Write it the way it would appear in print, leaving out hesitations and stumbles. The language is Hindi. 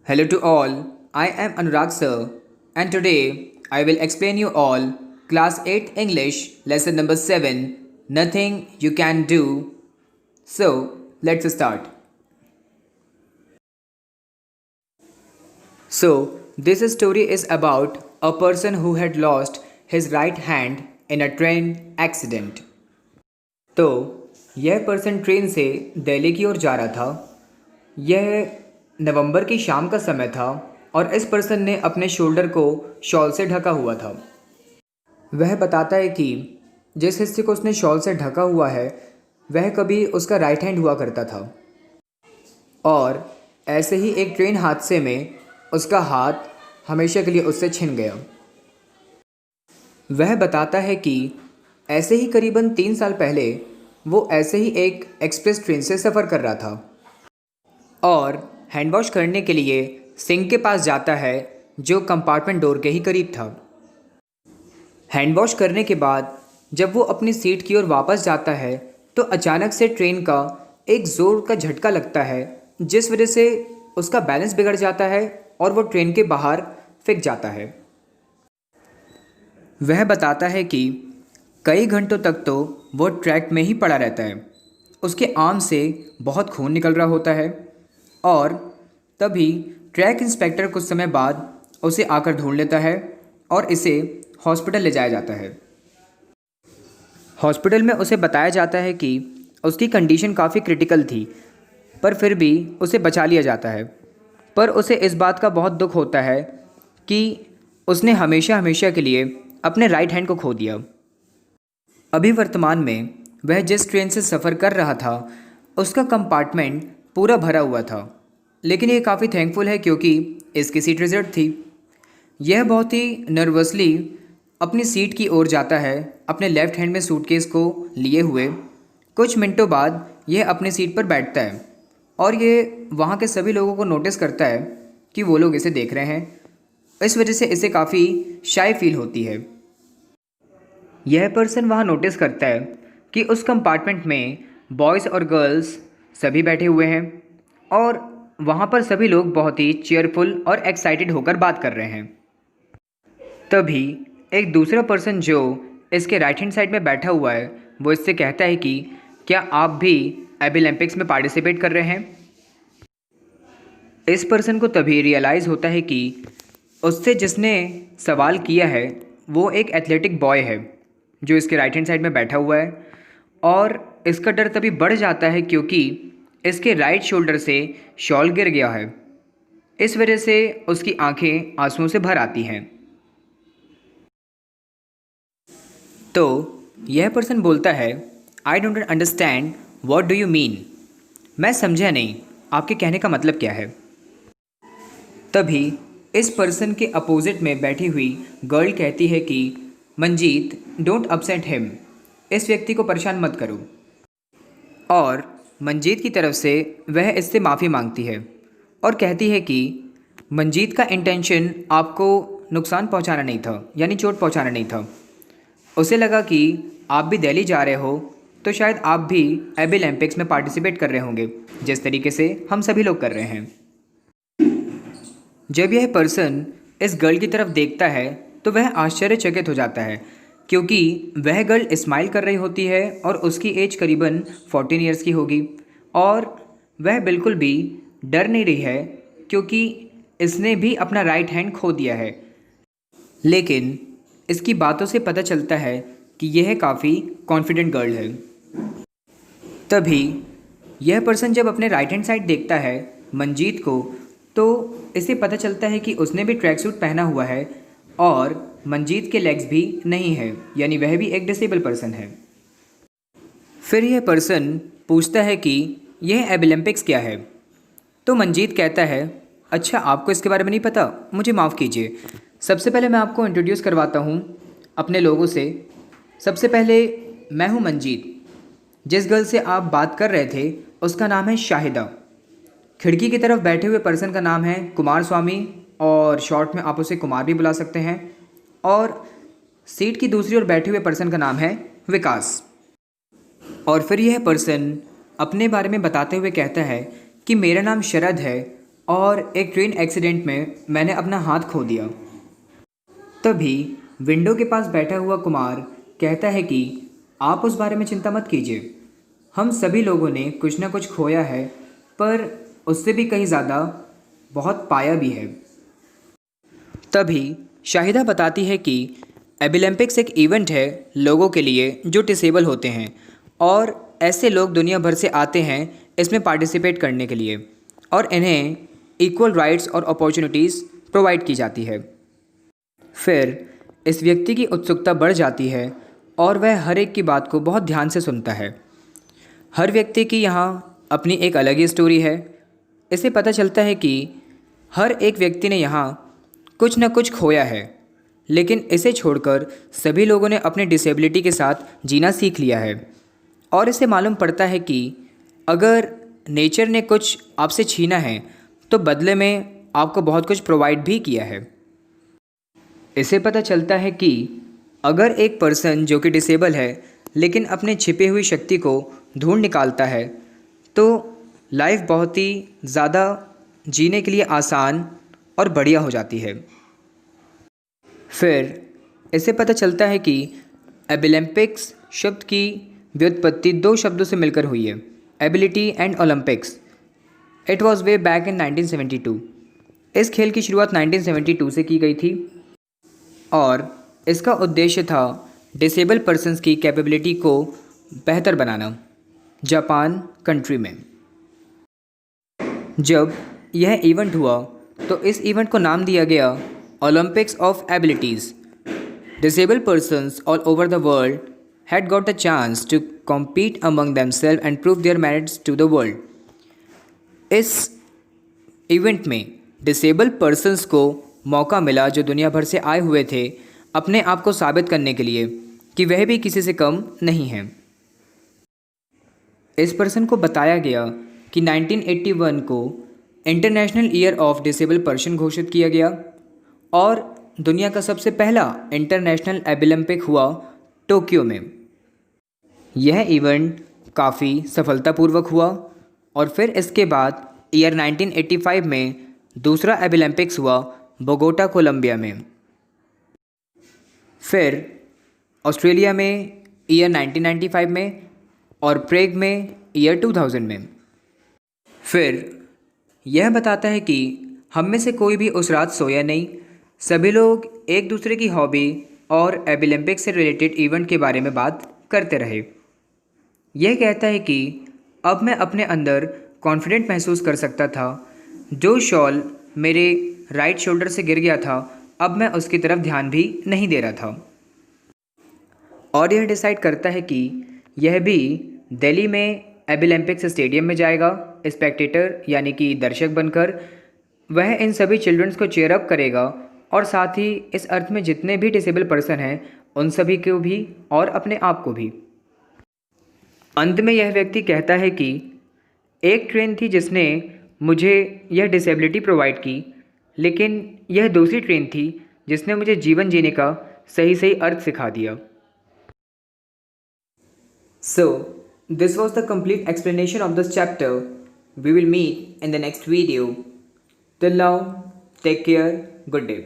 Hello to all, I am Anurag sir, and today I will explain you all Class 8 English lesson number 7 Nothing You Can Do. So, let's start. So, this story is about a person who had lost his right hand in a train accident. तो यह पर्सन ट्रेन से दिल्ली की ओर जा रहा था। यह नवंबर की शाम का समय था और इस पर्सन ने अपने शोल्डर को शॉल से ढका हुआ था। वह बताता है कि जिस हिस्से को उसने शॉल से ढका हुआ है वह कभी उसका राइट हैंड हुआ करता था और ऐसे ही एक ट्रेन हादसे में उसका हाथ हमेशा के लिए उससे छिन गया। वह बताता है कि ऐसे ही करीबन 3 साल पहले वो ऐसे ही एक एक्सप्रेस ट्रेन से सफ़र कर रहा था और हैंड वॉश करने के लिए सिंक के पास जाता है जो कंपार्टमेंट डोर के ही करीब था। हैंड वॉश करने के बाद जब वो अपनी सीट की ओर वापस जाता है तो अचानक से ट्रेन का एक ज़ोर का झटका लगता है जिस वजह से उसका बैलेंस बिगड़ जाता है और वो ट्रेन के बाहर फिक जाता है। वह बताता है कि कई घंटों तक तो वो ट्रैक में ही पड़ा रहता है। उसके आर्म से बहुत खून निकल रहा होता है और तभी ट्रैक इंस्पेक्टर कुछ समय बाद उसे आकर ढूंढ लेता है और इसे हॉस्पिटल ले जाया जाता है। हॉस्पिटल में उसे बताया जाता है कि उसकी कंडीशन काफ़ी क्रिटिकल थी पर फिर भी उसे बचा लिया जाता है। पर उसे इस बात का बहुत दुख होता है कि उसने हमेशा हमेशा के लिए अपने राइट हैंड को खो दिया। अभी वर्तमान में वह जिस ट्रेन से सफ़र कर रहा था उसका कंपार्टमेंट पूरा भरा हुआ था, लेकिन ये काफ़ी थैंकफुल है क्योंकि इसकी सीट रिजर्व थी। यह बहुत ही नर्वसली अपनी सीट की ओर जाता है अपने लेफ़्ट हैंड में सूटकेस को लिए हुए। कुछ मिनटों बाद यह अपनी सीट पर बैठता है और ये वहाँ के सभी लोगों को नोटिस करता है कि वो लोग इसे देख रहे हैं। इस वजह से इसे काफ़ी शाय फील होती है। यह पर्सन वहाँ नोटिस करता है कि उस कंपार्टमेंट में बॉयज़ और गर्ल्स सभी बैठे हुए हैं और वहाँ पर सभी लोग बहुत ही चेयरफुल और एक्साइटेड होकर बात कर रहे हैं। तभी एक दूसरा पर्सन जो इसके राइट हैंड साइड में बैठा हुआ है वो इससे कहता है कि क्या आप भी एबी ओलंपिक्स में पार्टिसिपेट कर रहे हैं। इस पर्सन को तभी रियलाइज़ होता है कि उससे जिसने सवाल किया है वो एक एथलेटिक बॉय है जो इसके राइट हैंड साइड में बैठा हुआ है और इसका डर तभी बढ़ जाता है क्योंकि इसके राइट शोल्डर से शॉल गिर गया है। इस वजह से उसकी आंखें आंसुओं से भर आती हैं। तो यह पर्सन बोलता है, I don't understand what do you mean. मैं समझा नहीं आपके कहने का मतलब क्या है। तभी इस पर्सन के अपोजिट में बैठी हुई गर्ल कहती है कि मंजीत, डोंट अपसेट हिम, इस व्यक्ति को परेशान मत करो। और मंजीत की तरफ से वह इससे माफ़ी मांगती है और कहती है कि मंजीत का इंटेंशन आपको नुकसान पहुंचाना नहीं था, यानी चोट पहुंचाना नहीं था। उसे लगा कि आप भी दिल्ली जा रहे हो तो शायद आप भी एबी ओलंपिक्स में पार्टिसिपेट कर रहे होंगे जिस तरीके से हम सभी लोग कर रहे हैं। जब यह पर्सन इस गर्ल की तरफ देखता है तो वह आश्चर्यचकित हो जाता है क्योंकि वह गर्ल स्माइल कर रही होती है और उसकी एज करीबन 14 ईयर्स की होगी और वह बिल्कुल भी डर नहीं रही है क्योंकि इसने भी अपना राइट हैंड खो दिया है। लेकिन इसकी बातों से पता चलता है कि यह काफ़ी कॉन्फिडेंट गर्ल है। तभी यह पर्सन जब अपने राइट हैंड साइड देखता है मंजीत को तो इसे पता चलता है कि उसने भी ट्रैक सूट पहना हुआ है और मंजीत के लेग्स भी नहीं है, यानी वह भी एक डिसेबल पर्सन है। फिर यह पर्सन पूछता है कि यह एबी ओलंपिक्स क्या है। तो मंजीत कहता है, अच्छा आपको इसके बारे में नहीं पता, मुझे माफ़ कीजिए। सबसे पहले मैं आपको इंट्रोड्यूस करवाता हूँ अपने लोगों से। सबसे पहले मैं हूँ मंजीत। जिस गर्ल से आप बात कर रहे थे उसका नाम है शाहिदा। खिड़की की तरफ बैठे हुए पर्सन का नाम है कुमार स्वामी और शॉर्ट में आप उसे कुमार भी बुला सकते हैं। और सीट की दूसरी ओर बैठे हुए पर्सन का नाम है विकास। और फिर यह पर्सन अपने बारे में बताते हुए कहता है कि मेरा नाम शरद है और एक ट्रेन एक्सीडेंट में मैंने अपना हाथ खो दिया। तभी विंडो के पास बैठा हुआ कुमार कहता है कि आप उस बारे में चिंता मत कीजिए, हम सभी लोगों ने कुछ ना कुछ खोया है, पर उससे भी कहीं ज़्यादा बहुत पाया भी है। तभी शाहिदा बताती है कि एबिलम्पिक्स एक इवेंट है लोगों के लिए जो डिसेबल होते हैं, और ऐसे लोग दुनिया भर से आते हैं इसमें पार्टिसिपेट करने के लिए, और इन्हें इक्वल राइट्स और अपॉर्चुनिटीज़ प्रोवाइड की जाती है। फिर इस व्यक्ति की उत्सुकता बढ़ जाती है और वह हर एक की बात को बहुत ध्यान से सुनता है। हर व्यक्ति की यहाँ अपनी एक अलग ही स्टोरी है। इसे पता चलता है कि हर एक व्यक्ति ने यहाँ कुछ न कुछ खोया है, लेकिन इसे छोड़कर सभी लोगों ने अपने डिसेबिलिटी के साथ जीना सीख लिया है। और इसे मालूम पड़ता है कि अगर नेचर ने कुछ आपसे छीना है तो बदले में आपको बहुत कुछ प्रोवाइड भी किया है। इसे पता चलता है कि अगर एक पर्सन जो कि डिसेबल है लेकिन अपने छिपी हुई शक्ति को ढूंढ निकालता है तो लाइफ बहुत ही ज़्यादा जीने के लिए आसान और बढ़िया हो जाती है। फिर इसे पता चलता है कि एबिलम्पिक्स शब्द की व्युत्पत्ति दो शब्दों से मिलकर हुई है, ability and Olympics. It was way back in 1972। इस खेल की शुरुआत 1972 से की गई थी और इसका उद्देश्य था डिसेबल पर्सन्स की कैपेबिलिटी को बेहतर बनाना जापान कंट्री में। जब यह इवेंट हुआ तो इस इवेंट को नाम दिया गया Olympics of abilities. Disable persons all over the world had got the chance to compete among themselves and prove their merits to the world. इस इवेंट में डिसेबल पर्सन्स को मौका मिला जो दुनिया भर से आए हुए थे अपने आप को साबित करने के लिए कि वह भी किसी से कम नहीं हैं। इस पर्सन को बताया गया कि 1981 को international year of disable person घोषित किया गया और दुनिया का सबसे पहला इंटरनेशनल एबिलम्पिक हुआ टोक्यो में। यह इवेंट काफ़ी सफलतापूर्वक हुआ और फिर इसके बाद ईयर 1985 में दूसरा एबिलम्पिक्स हुआ बोगोटा कोलंबिया में। फिर ऑस्ट्रेलिया में ईयर 1995 में और प्रेग में ईयर 2000 में। फिर यह बताता है कि हम में से कोई भी उस रात सोया नहीं, सभी लोग एक दूसरे की हॉबी और एबिलम्पिक्स से रिलेटेड इवेंट के बारे में बात करते रहे। यह कहता है कि अब मैं अपने अंदर कॉन्फिडेंट महसूस कर सकता था। जो शॉल मेरे राइट शोल्डर से गिर गया था अब मैं उसकी तरफ ध्यान भी नहीं दे रहा था। और यह डिसाइड करता है कि यह भी दिल्ली में एबिलम्पिक्स स्टेडियम में जाएगा स्पेक्टेटर यानी कि दर्शक बनकर। वह इन सभी चिल्ड्रंस को चेयर अप करेगा और साथ ही इस अर्थ में जितने भी डिसेबल पर्सन हैं उन सभी को भी और अपने आप को भी। अंत में यह व्यक्ति कहता है कि एक ट्रेन थी जिसने मुझे यह डिसेबिलिटी प्रोवाइड की, लेकिन यह दूसरी ट्रेन थी जिसने मुझे जीवन जीने का सही सही अर्थ सिखा दिया। So, this was the complete explanation of this chapter. We will meet in the next video. Till now, take care. Good day.